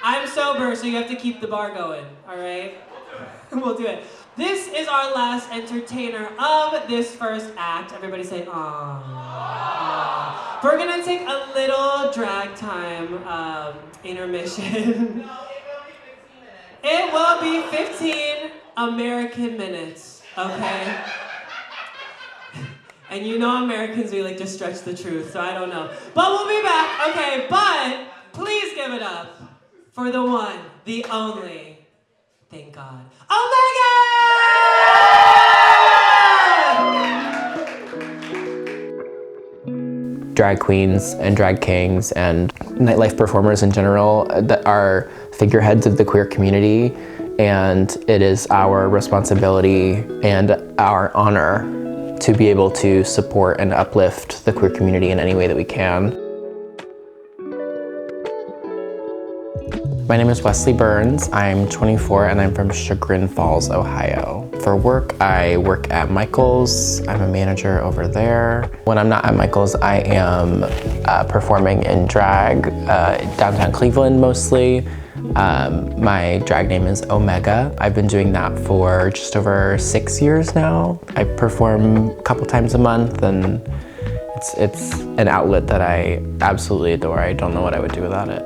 I'm sober, so you have to keep the bar going, all right? We'll do it. This is our last entertainer of this first act. Everybody say, aww. We're gonna take a little drag time intermission. It will be 15 American minutes, okay? And you know Americans, we like to stretch the truth, so I don't know. But we'll be back, okay? But please give it up for the one, the only, thank God, Omega! Drag queens and drag kings and nightlife performers in general that are figureheads of the queer community, and it is our responsibility and our honor to be able to support and uplift the queer community in any way that we can. My name is Wesley Burns. I'm 24 and I'm from Chagrin Falls, Ohio. For work, I work at Michael's. I'm a manager over there. When I'm not at Michael's, I am performing in drag, downtown Cleveland mostly. My drag name is Omega. I've been doing that for just over 6 years now. I perform a couple times a month, and it's an outlet that I absolutely adore. I don't know what I would do without it.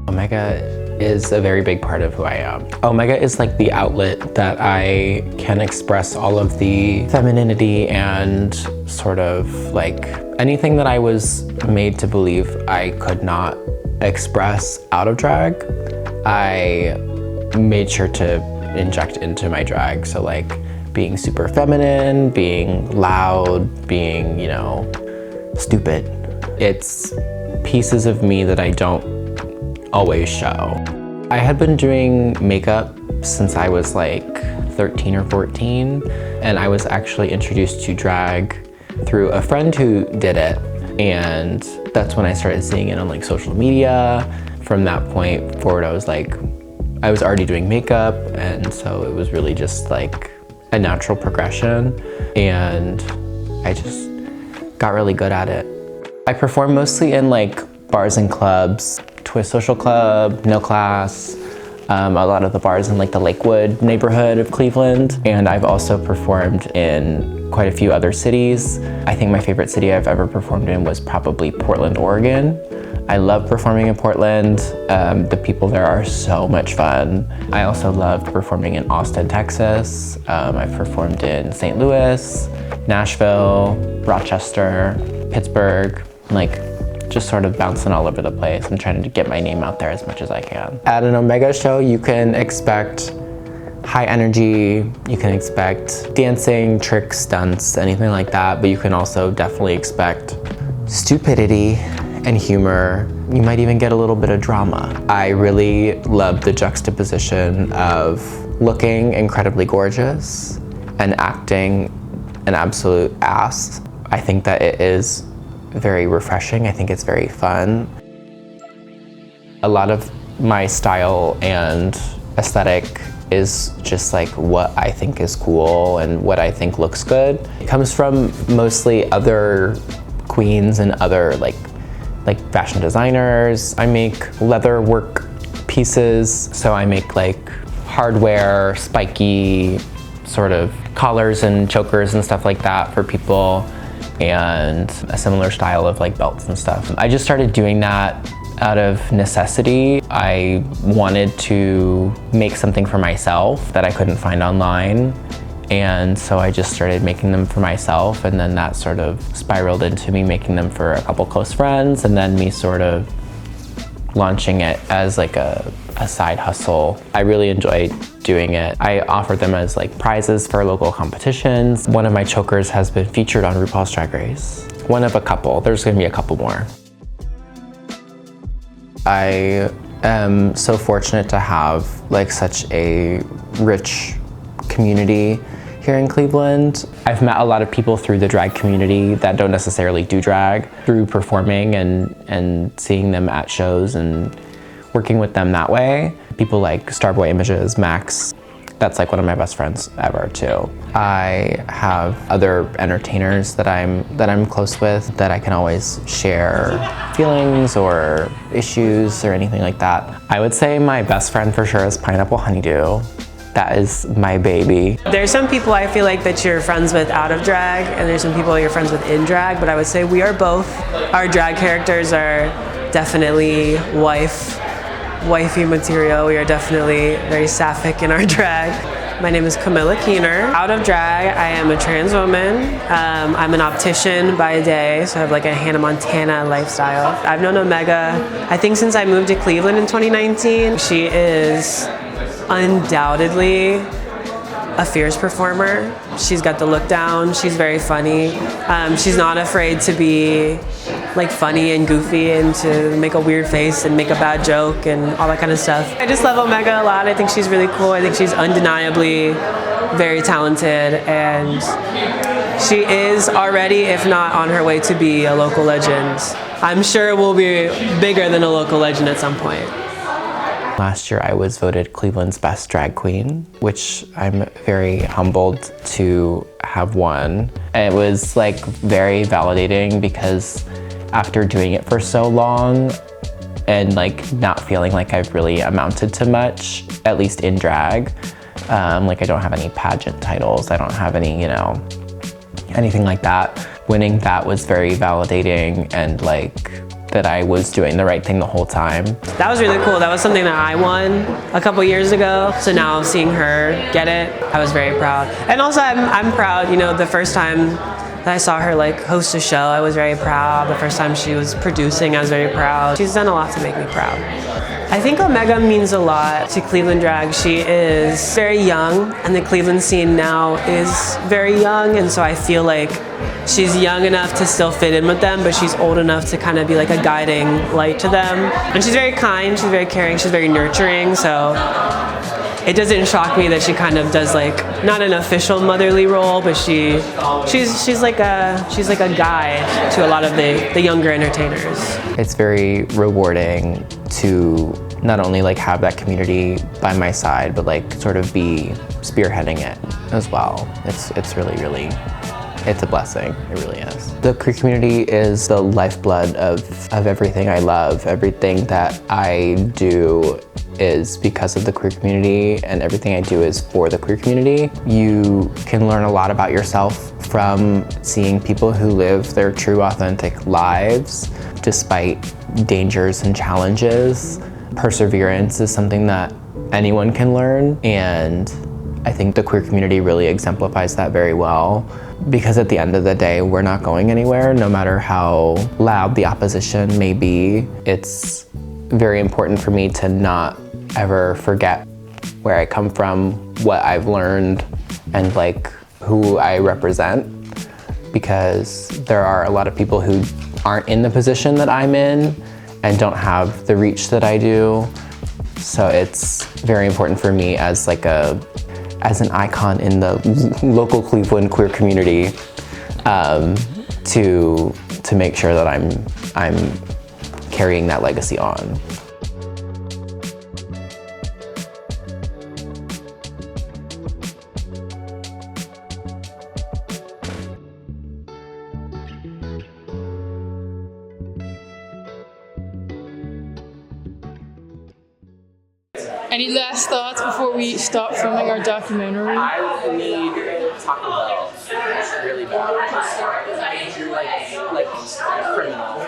Omega is a very big part of who I am. Omega is like the outlet that I can express all of the femininity and sort of like anything that I was made to believe I could not express out of drag. I made sure to inject into my drag. So like being super feminine, being loud, being, you know, stupid. It's pieces of me that I don't always show. I had been doing makeup since I was like 13 or 14, and I was actually introduced to drag through a friend who did it, and that's when I started seeing it on like social media. From that point forward, I was already doing makeup, and so it was really just like a natural progression, and I just got really good at it. I perform mostly in like bars and clubs, Twist Social Club, No Class, a lot of the bars in like the Lakewood neighborhood of Cleveland. And I've also performed in quite a few other cities. I think my favorite city I've ever performed in was probably Portland, Oregon. I love performing in Portland. The people there are so much fun. I also loved performing in Austin, Texas. I've performed in St. Louis, Nashville, Rochester, Pittsburgh, like just sort of bouncing all over the place and trying to get my name out there as much as I can. At an Omega show, you can expect high energy, you can expect dancing, tricks, stunts, anything like that, but you can also definitely expect stupidity and humor. You might even get a little bit of drama. I really love the juxtaposition of looking incredibly gorgeous and acting an absolute ass. I think that it is very refreshing. I think it's very fun. A lot of my style and aesthetic is just like what I think is cool and what I think looks good. It comes from mostly other queens and other like fashion designers. I make leather work pieces, so I make like hardware, spiky sort of collars and chokers and stuff like that for people, and a similar style of like belts and stuff. I just started doing that out of necessity. I wanted to make something for myself that I couldn't find online, and so I just started making them for myself, and then that sort of spiraled into me making them for a couple close friends, and then me sort of launching it as like a side hustle. I really enjoyed doing it. I offer them as like prizes for local competitions. One of my chokers has been featured on RuPaul's Drag Race. One of a couple. There's gonna be a couple more. I am so fortunate to have like such a rich community here in Cleveland. I've met a lot of people through the drag community that don't necessarily do drag, through performing and seeing them at shows and working with them that way. People like Starboy Images, Max, That's like one of my best friends ever too. I have other entertainers that I'm close with that I can always share feelings or issues or anything like that. I would say my best friend for sure is Pineapple Honeydew. That is my baby. There's some people I feel like that you're friends with out of drag, and there's some people you're friends with in drag, but I would say we are both. Our drag characters are definitely wifey material. We are definitely very sapphic in our drag. My name is Camilla Keener. Out of drag, I am a trans woman. I'm an optician by day, so I have like a Hannah Montana lifestyle. I've known Omega, I think since I moved to Cleveland in 2019. She is undoubtedly a fierce performer. She's got the look down. She's very funny. She's not afraid to be like funny and goofy and to make a weird face and make a bad joke and all that kind of stuff. I just love Omega a lot. I think she's really cool. I think she's undeniably very talented, and she is already, if not on her way to be a local legend. I'm sure we'll be bigger than a local legend at some point. Last year I was voted Cleveland's best drag queen, which I'm very humbled to have won. And it was like very validating because after doing it for so long and like not feeling like I've really amounted to much, at least in drag, like I don't have any pageant titles, I don't have any, anything like that. Winning that was very validating, and like that I was doing the right thing the whole time. That was really cool. That was something that I won a couple years ago. So now seeing her get it, I was very proud. And also I'm proud, the first time that I saw her like host a show, I was very proud. The first time she was producing, I was very proud. She's done a lot to make me proud. I think Omega means a lot to Cleveland drag. She is very young, and the Cleveland scene now is very young, and so I feel like she's young enough to still fit in with them, but she's old enough to kind of be like a guiding light to them. And she's very kind, she's very caring, she's very nurturing, so it doesn't shock me that she kind of does like, not an official motherly role, but she's like a guide to a lot of the younger entertainers. It's very rewarding to not only like have that community by my side, but like sort of be spearheading it as well. It's really, it's a blessing, it really is. The queer community is the lifeblood of everything I love. Everything that I do is because of the queer community, and everything I do is for the queer community. You can learn a lot about yourself from seeing people who live their true, authentic lives despite dangers and challenges. Perseverance is something that anyone can learn, and I think the queer community really exemplifies that very well, because at the end of the day, we're not going anywhere, no matter how loud the opposition may be. It's very important for me to not ever forget where I come from, what I've learned, and like who I represent, because there are a lot of people who aren't in the position that I'm in and don't have the reach that I do. So it's very important for me as like an icon in the local Cleveland queer community to make sure that I'm carrying that legacy on. Any last thoughts before we stop filming our documentary? I need Taco Bell really bad. Like criminal.